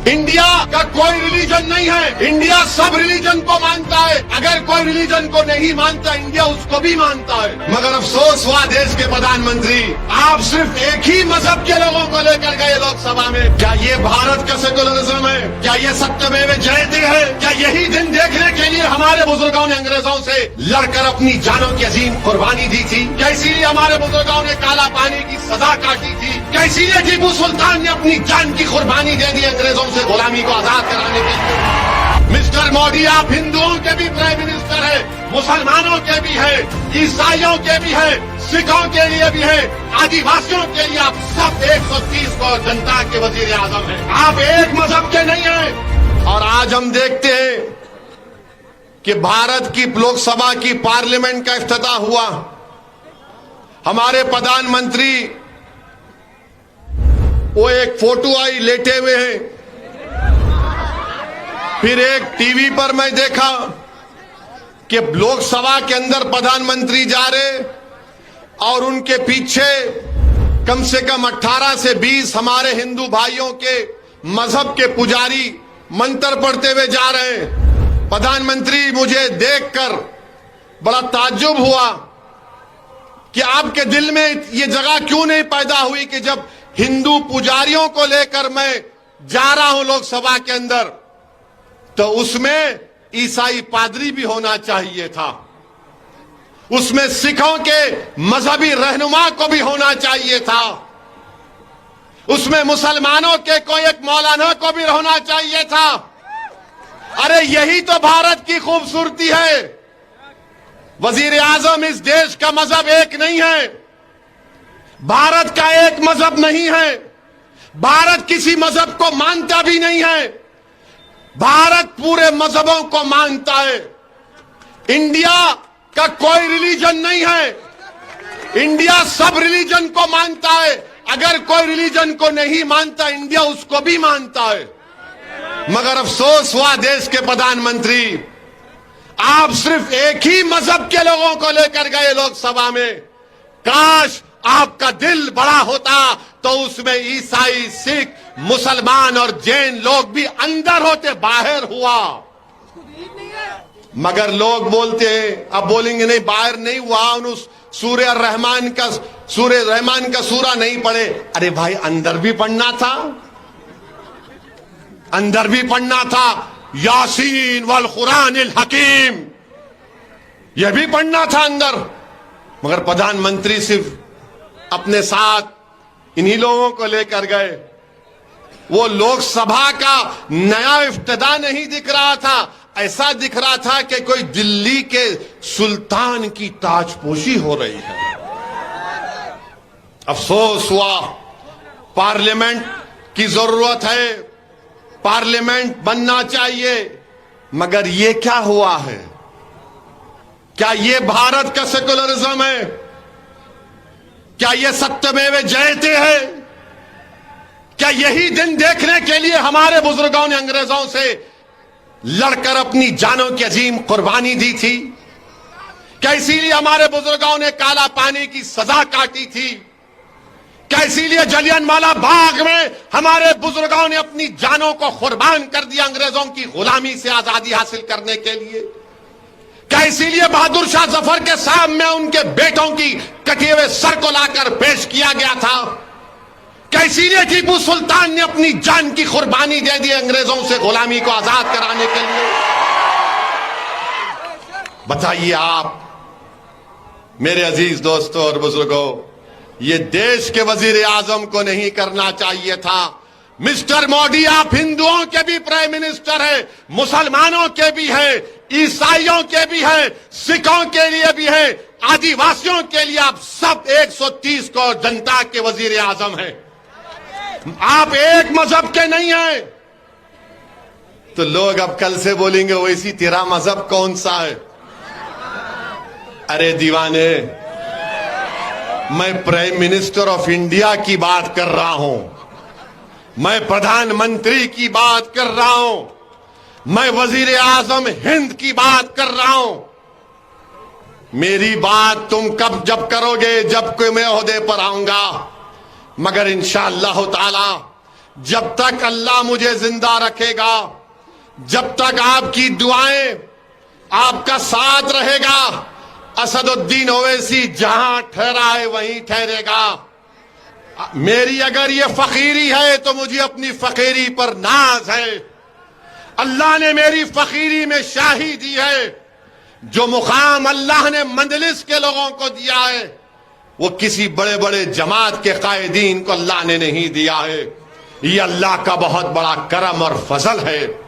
India का कोई religion नहीं है। इंडिया सब रिलीजन को मानता है। अगर कोई रिलीजन को नहीं मानता, इंडिया उसको भी मानता है। मगर अफसोस हुआ देश के प्रधानमंत्री, आप सिर्फ एक ही मजहब के लोगों को लेकर गए लोकसभा में। क्या ये भारत का सेकुलरिज्म है? क्या ये सत्यमेव जयते है? क्या यही दिन देखने के लिए हमारे बुजुर्गों ने अंग्रेजों से लड़कर अपनी जानों की अजीम कुर्बानी दी थी? क्या इसीलिए हमारे बुजुर्गों ने काला पानी की सजा काटी थी? क्या इसीलिए टीपू सुल्तान ने अपनी जान की कुर्बानी दे दी अंग्रेजों से गुलामी को आजाद कराने के लिए? मिस्टर मोदी, आप हिंदुओं के भी प्राइम मिनिस्टर है, मुसलमानों के भी है, ईसाइयों के भी है, सिखों के लिए भी है, आदिवासियों के लिए। आप सब 130 करोड़ जनता के वजीर आजम है। आप एक मजहब के नहीं है। और आज हम देखते हैं कि भारत की लोकसभा की पार्लियामेंट का इफ्तिताह हुआ। हमारे प्रधानमंत्री वो एक फोटो आई, लेटे हुए हैं। फिर एक टीवी पर मैं देखा कि लोकसभा के अंदर प्रधानमंत्री जा रहे और उनके पीछे कम से कम 18 से 20 हमारे हिंदू भाइयों के मजहब के पुजारी मंत्र पढ़ते हुए जा रहे हैं। प्रधानमंत्री, मुझे देखकर बड़ा ताज्जुब हुआ कि आपके दिल में ये जगह क्यों नहीं पैदा हुई कि जब हिंदू पुजारियों को लेकर मैं जा रहा हूं लोकसभा के अंदर, तो उसमें ईसाई पादरी भी होना चाहिए था, उसमें सिखों के मजहबी रहनुमा को भी होना चाहिए था, उसमें मुसलमानों के कोई एक मौलाना को भी होना चाहिए था। अरे यही तो भारत की खूबसूरती है। वजीर आजम, इस देश का मजहब एक नहीं है, भारत का एक मजहब नहीं है, भारत किसी मजहब को मानता भी नहीं है, भारत पूरे मजहबों को मानता है। इंडिया का कोई रिलीजन नहीं है, इंडिया सब रिलीजन को मानता है। अगर कोई रिलीजन को नहीं मानता, इंडिया उसको भी मानता है। मगर अफसोस हुआ देश के प्रधानमंत्री, आप सिर्फ एक ही मजहब के लोगों को लेकर गए लोकसभा में। काश आपका दिल बड़ा होता तो उसमें ईसाई, सिख, मुसलमान और जैन लोग भी अंदर होते, बाहर हुआ। मगर लोग बोलते हैं, अब बोलेंगे नहीं बाहर नहीं हुआ, उस सूर्य रहमान का सूरा नहीं पढ़े। अरे भाई, अंदर भी पढ़ना था, अंदर भी पढ़ना था। यासीन वल कुरानिल हकीम, यह भी पढ़ना था अंदर। मगर प्रधानमंत्री सिर्फ अपने साथ इन्हीं लोगों को लेकर गए। वो लोकसभा का नया इफ्तिताह नहीं दिख रहा था, ऐसा दिख रहा था कि कोई दिल्ली के सुल्तान की ताजपोशी हो रही है। अफसोस हुआ, पार्लियामेंट की जरूरत है, पार्लियामेंट बनना चाहिए। मगर ये क्या हुआ है? क्या ये भारत का सेकुलरिज्म है? क्या ये सत्यमेव जयते है? क्या यही दिन देखने के लिए हमारे बुजुर्गों ने अंग्रेजों से लड़कर अपनी जानों की अजीम कुर्बानी दी थी? क्या इसीलिए हमारे बुजुर्गों ने काला पानी की सजा काटी थी? क्या इसीलिए जलियांवाला बाग में हमारे बुजुर्गों ने अपनी जानों को कुर्बान कर दिया अंग्रेजों की गुलामी से आजादी हासिल करने के लिए? क्या इसीलिए बहादुर शाह जफर के सामने उनके बेटों की कटे हुए सर को लाकर पेश किया गया था? क्या इसीलिए टीपू सुल्तान ने अपनी जान की कुर्बानी दे दी अंग्रेजों से गुलामी को आजाद कराने के लिए? बताइए आप मेरे अजीज दोस्तों और बुजुर्गों, ये देश के वजीर आजम को नहीं करना चाहिए था। मिस्टर मोदी, आप हिंदुओं के भी प्राइम मिनिस्टर है, मुसलमानों के भी है, ईसाइयों के भी है, सिखों के लिए भी है, आदिवासियों के लिए। आप सब 130 करोड़ जनता के वजीर आजम हैं। आप एक मजहब के नहीं हैं। तो लोग अब कल से बोलेंगे वैसी तेरा मजहब कौन सा है? अरे दीवाने, मैं प्राइम मिनिस्टर ऑफ इंडिया की बात कर रहा हूं, मैं प्रधानमंत्री की बात कर रहा हूं, मैं वजीर आजम हिंद की बात कर रहा हूं। मेरी बात तुम कब जब करोगे, जब कोई मैं ओहदे पर आऊंगा। मगर इंशाअल्लाह ताला जब तक अल्लाह मुझे जिंदा रखेगा, जब तक आपकी दुआएं, आपका साथ रहेगा, असदुद्दीन ओवैसी जहां ठहरा है वहीं ठहरेगा। मेरी अगर ये फकीरी है तो मुझे अपनी फकीरी पर नाज है। अल्लाह ने मेरी फकीरी में शाही दी है। जो मुकाम अल्लाह ने मंजलिस के लोगों को दिया है वो किसी बड़े बड़े जमात के कायदीन को अल्लाह ने नहीं दिया है। ये अल्लाह का बहुत बड़ा करम और फजल है।